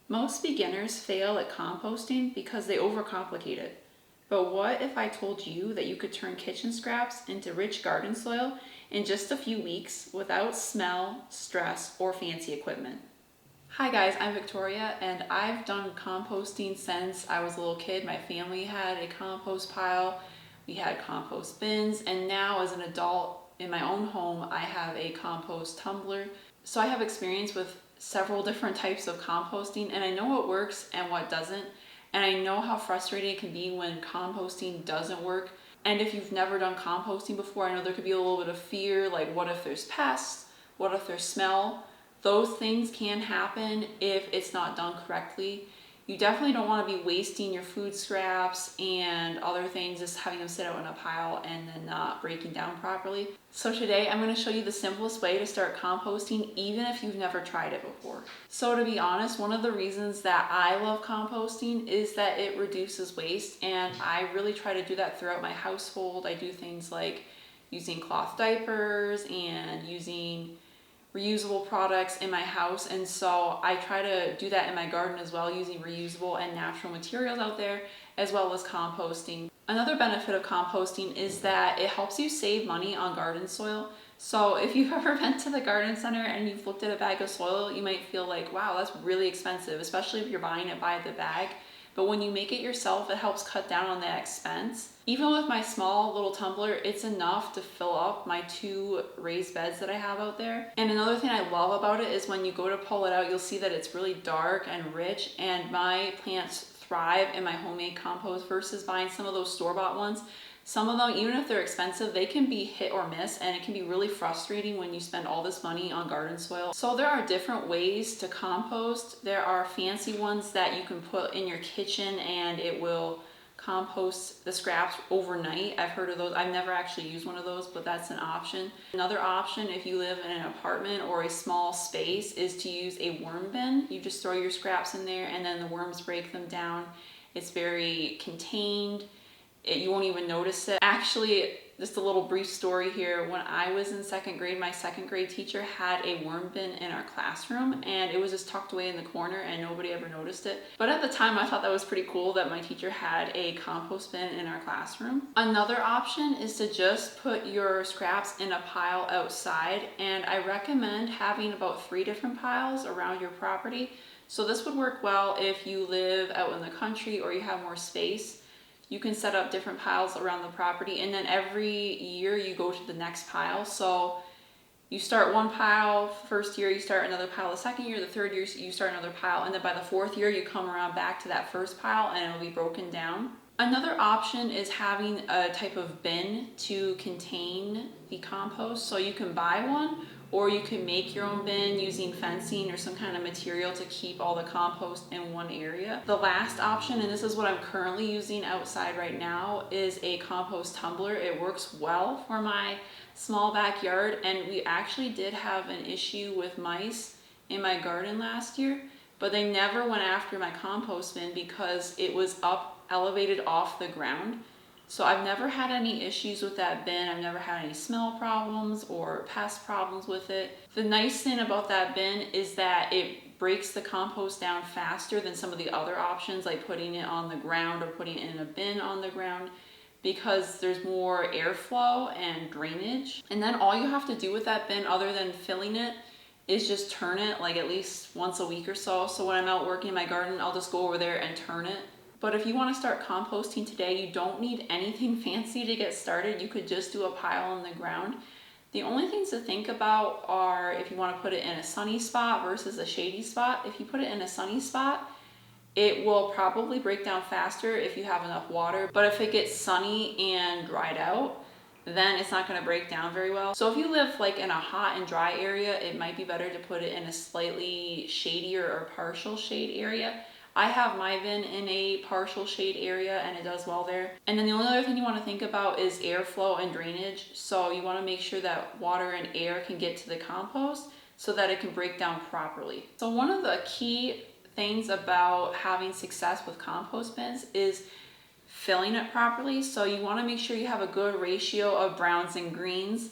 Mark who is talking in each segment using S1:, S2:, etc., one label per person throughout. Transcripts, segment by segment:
S1: Most beginners fail at composting because they overcomplicate it. But what if I told you that you could turn kitchen scraps into rich garden soil in just a few weeks without smell, stress, or fancy equipment? Hi guys, I'm Victoria and I've done composting since I was a little kid. My family had a compost pile, we had compost bins, and now as an adult in my own home, I have a compost tumbler. So I have experience with several different types of composting and I know what works and what doesn't. And I know how frustrating it can be when composting doesn't work. And if you've never done composting before, I know there could be a little bit of fear, like what if there's pests? What if there's smell? Those things can happen if it's not done correctly. You definitely don't want to be wasting your food scraps and other things, just having them sit out in a pile and then not breaking down properly. So today I'm going to show you the simplest way to start composting even if you've never tried it before. So to be honest, one of the reasons that I love composting is that it reduces waste, and I really try to do that throughout my household. I do things like using cloth diapers and using reusable products in my house, and so I try to do that in my garden as well, using reusable and natural materials out there, as well as composting. Another benefit of composting is that it helps you save money on garden soil. So if you've ever been to the garden center and you've looked at a bag of soil, you might feel like, wow, that's really expensive, especially if you're buying it by the bag. But when you make it yourself, it helps cut down on that expense. Even with my small little tumbler, it's enough to fill up my 2 raised beds that I have out there. And another thing I love about it is when you go to pull it out, you'll see that it's really dark and rich, and my plants thrive in my homemade compost versus buying some of those store-bought ones. Some of them, even if they're expensive, they can be hit or miss, and it can be really frustrating when you spend all this money on garden soil. So there are different ways to compost. There are fancy ones that you can put in your kitchen and it will compost the scraps overnight. I've heard of those. I've never actually used one of those, but that's an option. Another option, if you live in an apartment or a small space, is to use a worm bin. You just throw your scraps in there and then the worms break them down. It's very contained. You won't even notice it. Actually, just a little brief story here. When I was in second grade, my second grade teacher had a worm bin in our classroom, and it was just tucked away in the corner and nobody ever noticed it. But at the time, I thought that was pretty cool that my teacher had a compost bin in our classroom. Another option is to just put your scraps in a pile outside, and I recommend having about 3 different piles around your property. So this would work well if you live out in the country or you have more space. You can set up different piles around the property, and then every year you go to the next pile. So you start one pile, first year you start another pile, the second year, the third year you start another pile, and then by the 4th year you come around back to that first pile and it'll be broken down. Another option is having a type of bin to contain the compost. So you can buy one, or you can make your own bin using fencing or some kind of material to keep all the compost in one area. The last option, and this is what I'm currently using outside right now, is a compost tumbler. It works well for my small backyard, and we actually did have an issue with mice in my garden last year, but they never went after my compost bin because it was elevated off the ground. So I've never had any issues with that bin. I've never had any smell problems or pest problems with it. The nice thing about that bin is that it breaks the compost down faster than some of the other options, like putting it on the ground or putting it in a bin on the ground, because there's more airflow and drainage. And then all you have to do with that bin, other than filling it, is just turn it like at least once a week or so. So when I'm out working in my garden, I'll just go over there and turn it. But if you want to start composting today, you don't need anything fancy to get started. You could just do a pile on the ground. The only things to think about are if you want to put it in a sunny spot versus a shady spot. If you put it in a sunny spot, it will probably break down faster if you have enough water. But if it gets sunny and dried out, then it's not going to break down very well. So if you live like in a hot and dry area, it might be better to put it in a slightly shadier or partial shade area. I have my bin in a partial shade area and it does well there. And then the only other thing you want to think about is airflow and drainage. So you want to make sure that water and air can get to the compost so that it can break down properly. So one of the key things about having success with compost bins is filling it properly. So you want to make sure you have a good ratio of browns and greens.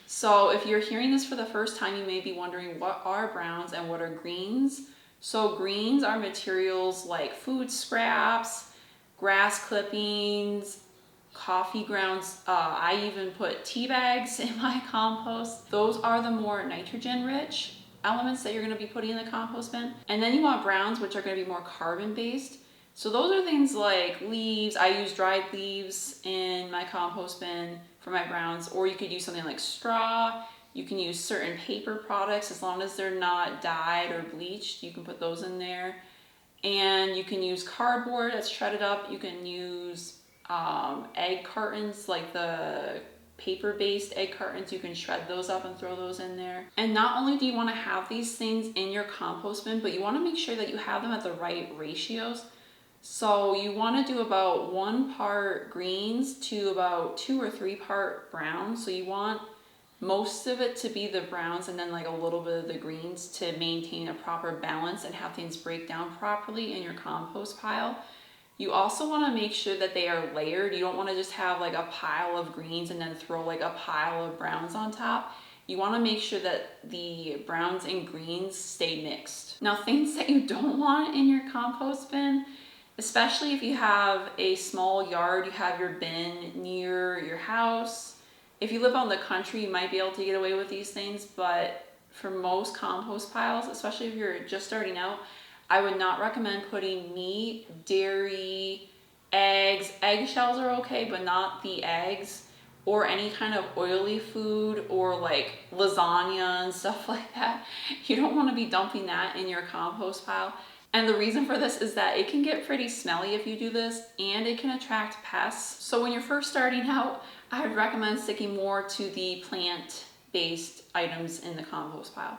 S1: So if you're hearing this for the first time, you may be wondering, what are browns and what are greens? So greens are materials like food scraps, grass clippings, coffee grounds. I even put tea bags in my compost. Those are the more nitrogen rich elements that you're going to be putting in the compost bin. And then you want browns, which are going to be more carbon based. So those are things like leaves. I use dried leaves in my compost bin for my browns, or you could use something like straw. You can use certain paper products as long as they're not dyed or bleached. You can put those in there. And you can use cardboard that's shredded up. You can use egg cartons, like the paper-based egg cartons. You can shred those up and throw those in there. And not only do you want to have these things in your compost bin, but you want to make sure that you have them at the right ratios. So you want to do about 1 part greens to about 2 or 3 part browns. So you want most of it to be the browns and then like a little bit of the greens to maintain a proper balance and have things break down properly in your compost pile. You also want to make sure that they are layered. You don't want to just have like a pile of greens and then throw like a pile of browns on top. You want to make sure that the browns and greens stay mixed. Now, things that you don't want in your compost bin, especially if you have a small yard, you have your bin near your house. If you live out in the country, you might be able to get away with these things, but for most compost piles, especially if you're just starting out, I would not recommend putting meat, dairy, eggs. Eggshells are okay, but not the eggs, or any kind of oily food or like lasagna and stuff like that. You don't want to be dumping that in your compost pile. And the reason for this is that it can get pretty smelly if you do this, and it can attract pests. So when you're first starting out, I would recommend sticking more to the plant-based items in the compost pile.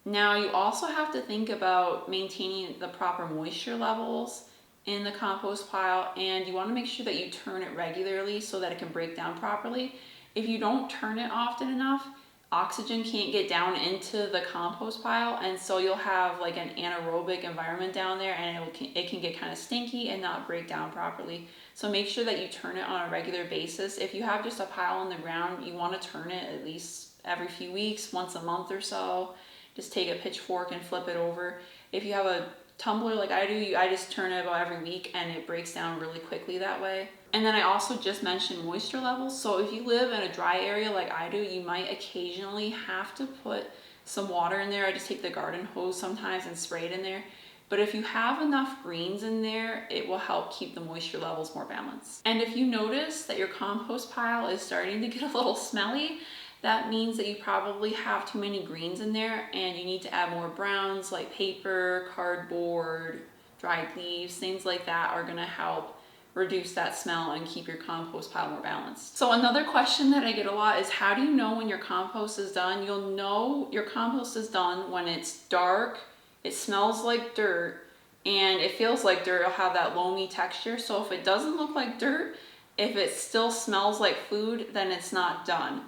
S1: Now you also have to think about maintaining the proper moisture levels in the compost pile, and you want to make sure that you turn it regularly so that it can break down properly. If you don't turn it often enough, oxygen can't get down into the compost pile, and so you'll have like an anaerobic environment down there, and it can get kind of stinky and not break down properly. So make sure that you turn it on a regular basis. If you have just a pile on the ground, you want to turn it at least every few weeks, once a month or so. Just take a pitchfork and flip it over. If you have a tumbler like I do, I just turn it about every week, and it breaks down really quickly that way. And then I also just mentioned moisture levels. So if you live in a dry area like I do, you might occasionally have to put some water in there. I just take the garden hose sometimes and spray it in there. But if you have enough greens in there, it will help keep the moisture levels more balanced. And if you notice that your compost pile is starting to get a little smelly, that means that you probably have too many greens in there, and you need to add more browns like paper, cardboard, dried leaves. Things like that are going to help reduce that smell and keep your compost pile more balanced. So another question that I get a lot is, how do you know when your compost is done? You'll know your compost is done when it's dark, it smells like dirt, and it feels like dirt. It'll have that loamy texture. So if it doesn't look like dirt, if it still smells like food, then it's not done.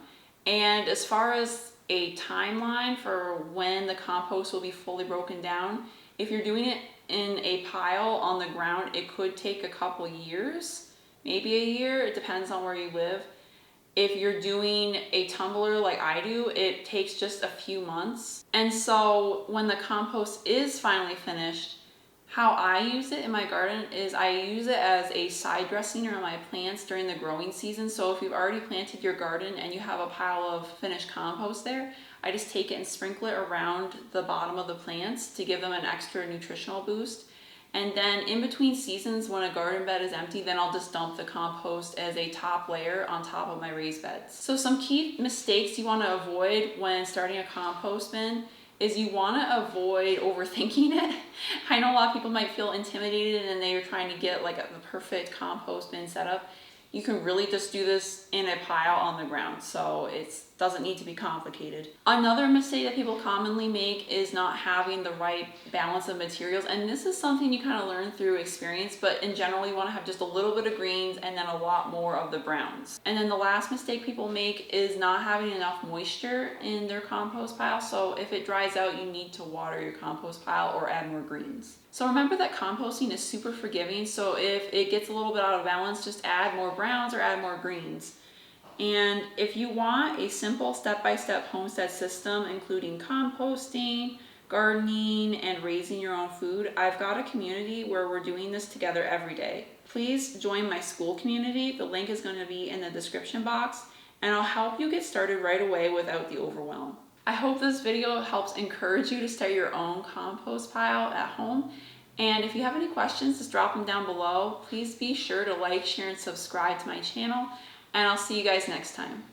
S1: And as far as a timeline for when the compost will be fully broken down, if you're doing it in a pile on the ground, it could take a couple years, maybe a year. It depends on where you live. If you're doing a tumbler like I do, it takes just a few months. And so when the compost is finally finished, how I use it in my garden is I use it as a side dressing around my plants during the growing season. So if you've already planted your garden and you have a pile of finished compost there, I just take it and sprinkle it around the bottom of the plants to give them an extra nutritional boost. And then in between seasons, when a garden bed is empty, then I'll just dump the compost as a top layer on top of my raised beds. So some key mistakes you want to avoid when starting a compost bin is you want to avoid overthinking it. I know a lot of people might feel intimidated and they're trying to get like the perfect compost bin setup. You can really just do this in a pile on the ground, so it doesn't need to be complicated. Another mistake that people commonly make is not having the right balance of materials, and this is something you kind of learn through experience, but in general you want to have just a little bit of greens and then a lot more of the browns. And then the last mistake people make is not having enough moisture in their compost pile, so if it dries out, you need to water your compost pile or add more greens. So remember that composting is super forgiving, so if it gets a little bit out of balance, just add more browns or add more greens. And if you want a simple step-by-step homestead system, including composting, gardening and raising your own food, I've got a community where we're doing this together every day. Please join my school community. The link is going to be in the description box, and I'll help you get started right away without the overwhelm. I hope this video helps encourage you to start your own compost pile at home. And if you have any questions, just drop them down below. Please be sure to like, share, and subscribe to my channel, and I'll see you guys next time.